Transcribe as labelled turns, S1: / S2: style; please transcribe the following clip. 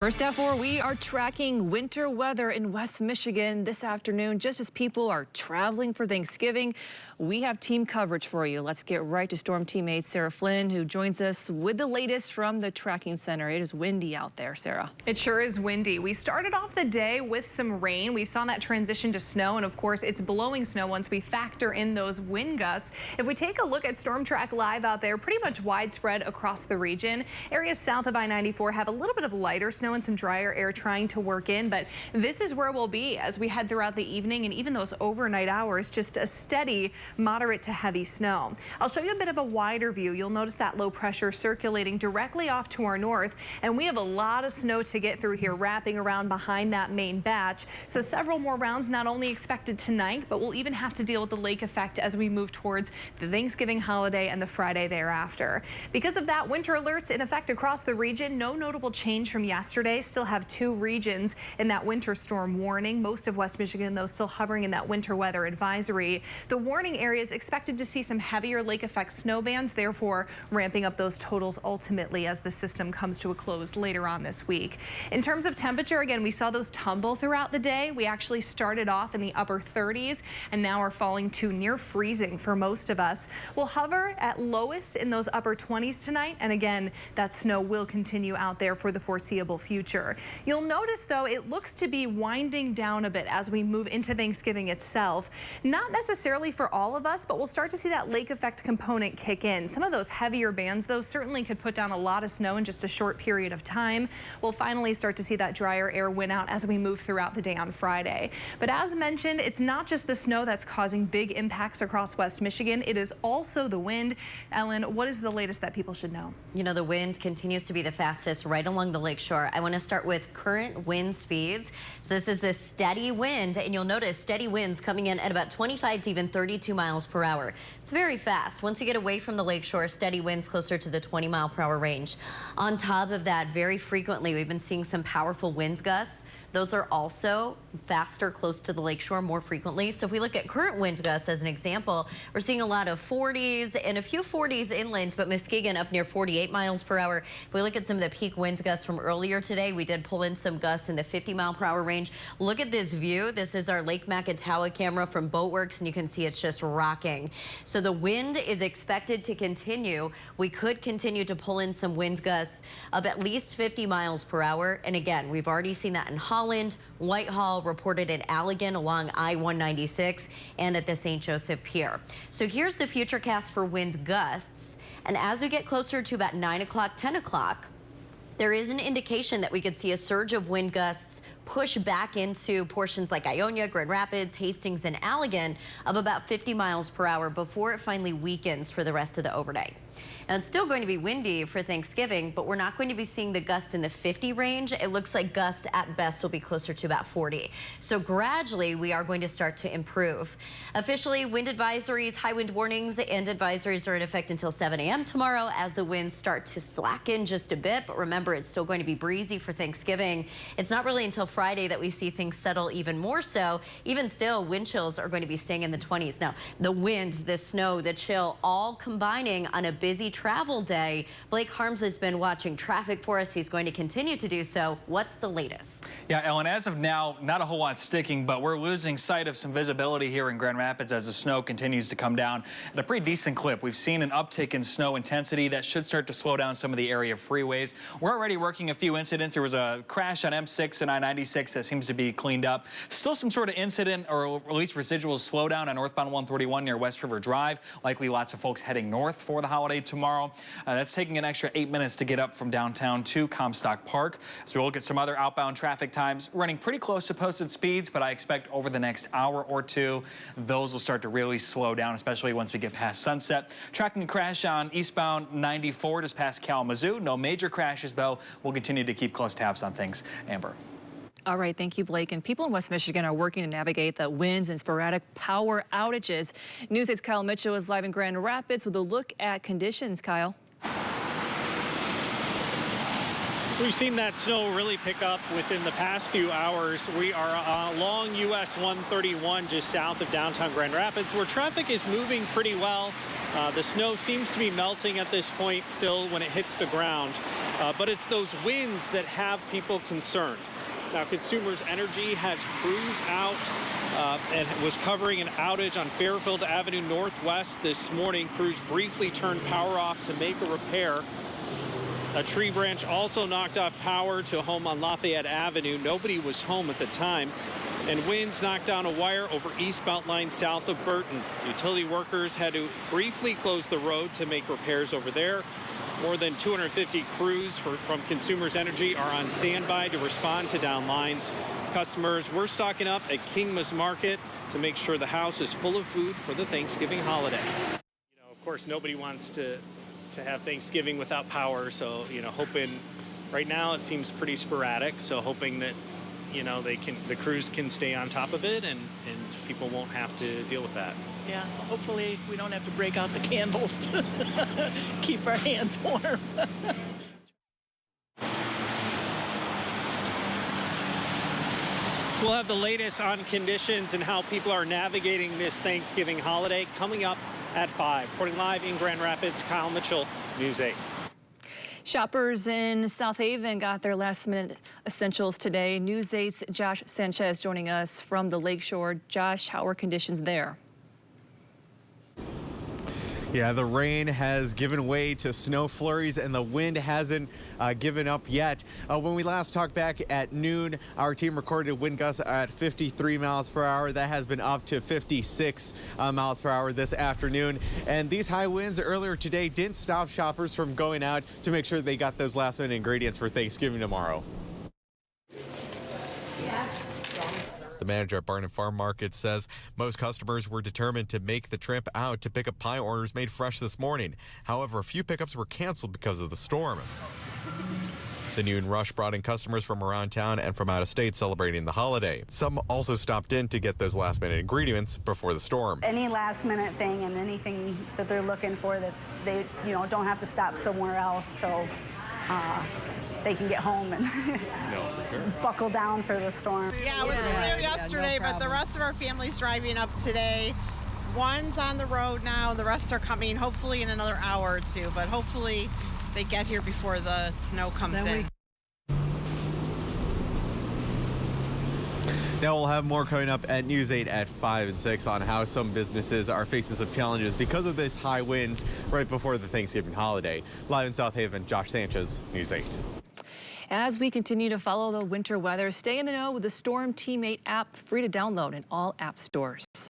S1: First at 4, we are tracking winter weather in West Michigan this afternoon. Just as people are traveling for Thanksgiving, we have team coverage for you. Let's get right to storm teammate Sarah Flynn, who joins us with the latest from the tracking center. It is windy out there, Sarah.
S2: It sure is windy. We started off the day with some rain. We saw that transition to snow, and of course it's blowing snow once we factor in those wind gusts. If we take a look at Storm Track Live out there, pretty much widespread across the region. Areas south of I-94 have a little bit of lighter snow and some drier air trying to work in, but this is where we'll be as we head throughout the evening and even those overnight hours, just a steady moderate to heavy snow. I'll show you a bit of a wider view. You'll notice that low pressure circulating directly off to our north, and we have a lot of snow to get through here, wrapping around behind that main batch. So several more rounds not only expected tonight, but we'll even have to deal with the lake effect as we move towards the Thanksgiving holiday and the Friday thereafter. Because of that, winter alerts in effect across the region. No notable change from yesterday. Still have 2 regions in that winter storm warning. Most of West Michigan, though, still hovering in that winter weather advisory. The warning area is expected to see some heavier lake effect snow bands, therefore ramping up those totals ultimately as the system comes to a close later on this week. In terms of temperature, again, we saw those tumble throughout the day. We actually started off in the upper 30s and now are falling to near freezing for most of us. We'll hover at lowest in those upper 20s tonight, and again, that snow will continue out there for the foreseeable future. You'll notice, though, it looks to be winding down a bit as we move into Thanksgiving itself. Not necessarily for all of us, but we'll start to see that lake effect component kick in. Some of those heavier bands, though, certainly could put down a lot of snow in just a short period of time. We'll finally start to see that drier air win out as we move throughout the day on Friday. But as mentioned, it's not just the snow that's causing big impacts across West Michigan. It is also the wind. Ellen, what is the latest that people should know?
S3: You know, the wind continues to be the fastest right along the lakeshore. I want to start with current wind speeds. So this is this steady wind, and you'll notice steady winds coming in at about 25 to even 32 miles per hour. It's very fast. Once you get away from the lakeshore, steady winds closer to the 20-mile-per-hour range. On top of that, very frequently, we've been seeing some powerful wind gusts. Those are also faster close to the lakeshore more frequently. So if we look at current wind gusts as an example, we're seeing a lot of 40s and a few 40s inland, but Muskegon up near 48 miles per hour. If we look at some of the peak wind gusts from earlier today, we did pull in some gusts in the 50-mile-per-hour range. Look at this view. This is our Lake Macatawa camera from Boatworks, and you can see it's just rocking. So the wind is expected to continue. We could continue to pull in some wind gusts of at least 50 miles per hour. And again, we've already seen that in Holland, Whitehall, reported in Allegan along I-196 and at the St. Joseph Pier. So here's the futurecast for wind gusts. And as we get closer to about 9 o'clock, 10 o'clock, there is an indication that we could see a surge of wind gusts push back into portions like Ionia, Grand Rapids, Hastings, and Allegan of about 50 miles per hour before it finally weakens for the rest of the overnight. And it's still going to be windy for Thanksgiving, but we're not going to be seeing the gusts in the 50 range. It looks like gusts at best will be closer to about 40. So gradually, we are going to start to improve. Officially, wind advisories, high wind warnings, and advisories are in effect until 7 a.m. tomorrow as the winds start to slacken just a bit. But remember, it's still going to be breezy for Thanksgiving. It's not really until Friday that we see things settle even more so. Even still, wind chills are going to be staying in the 20s. Now, the wind, the snow, the chill, all combining on a busy travel day. Blake Harms has been watching traffic for us. He's going to continue to do so. What's the latest?
S4: Yeah, Ellen, as of now, not a whole lot sticking, but we're losing sight of some visibility here in Grand Rapids as the snow continues to come down at a pretty decent clip. We've seen an uptick in snow intensity that should start to slow down some of the area freeways. We're already working a few incidents. There was a crash on M6 and I-96 that seems to be cleaned up. Still some sort of incident or at least residual slowdown on northbound 131 near West River Drive. Likely lots of folks heading north for the holiday tomorrow. That's taking an extra 8 minutes to get up from downtown to Comstock Park. So we'll look at some other outbound traffic times running pretty close to posted speeds, but I expect over the next hour or two, those will start to really slow down, especially once we get past sunset. Tracking a crash on eastbound 94 just past Kalamazoo. No major crashes, though. We'll continue to keep close tabs on things. Amber.
S1: All right, thank you, Blake. And people in West Michigan are working to navigate the winds and sporadic power outages. News 8's Kyle Mitchell is live in Grand Rapids with a look at conditions. Kyle.
S5: We've seen that snow really pick up within the past few hours. We are along US 131 just south of downtown Grand Rapids, where traffic is moving pretty well. The snow seems to be melting at this point still when it hits the ground. but it's those winds that have people concerned. Now, Consumers Energy has crews out and was covering an outage on Fairfield Avenue Northwest this morning. Crews briefly turned power off to make a repair. A tree branch also knocked off power to a home on Lafayette Avenue. Nobody was home at the time. And winds knocked down a wire over East Beltline south of Burton. Utility workers had to briefly close the road to make repairs over there. More than 250 crews from Consumers Energy are on standby to respond to down lines. Customers were stocking up at Kingmas Market to make sure the house is full of food for the Thanksgiving holiday. You know, of course, nobody wants to have Thanksgiving without power, so, you know, hoping right now it seems pretty sporadic, so hoping that, you know, the crews can stay on top of it and people won't have to deal with that.
S6: Yeah, hopefully we don't have to break out the candles to keep our hands warm.
S5: We'll have the latest on conditions and how people are navigating this Thanksgiving holiday coming up at 5. Reporting live in Grand Rapids, Kyle Mitchell, News 8.
S1: Shoppers in South Haven got their last-minute essentials today. News 8's Josh Sanchez joining us from the Lakeshore. Josh, how are conditions there?
S7: Yeah, the rain has given way to snow flurries and the wind hasn't given up yet. When we last talked back at noon, our team recorded wind gusts at 53 miles per hour. That has been up to 56 miles per hour this afternoon. And these high winds earlier today didn't stop shoppers from going out to make sure they got those last-minute ingredients for Thanksgiving tomorrow. The manager at Barn and Farm Market says most customers were determined to make the trip out to pick up pie orders made fresh this morning. However, a few pickups were canceled because of the storm. The noon rush brought in customers from around town and from out of state celebrating the holiday. Some also stopped in to get those last-minute ingredients before the storm.
S8: Any last-minute thing and anything that they're looking for that they, don't have to stop somewhere else, so they can get home and buckle down for the storm.
S9: Yeah, it was clear yesterday, but the rest of our family's driving up today. One's on the road now, and the rest are coming hopefully in another hour or two, but hopefully they get here before the snow comes in.
S7: Now we'll have more coming up at News 8 at 5 and 6 on how some businesses are facing some challenges because of this high winds right before the Thanksgiving holiday. Live in South Haven, Josh Sanchez, News 8.
S1: As we continue to follow the winter weather, stay in the know with the Storm Teammate app, free to download in all app stores.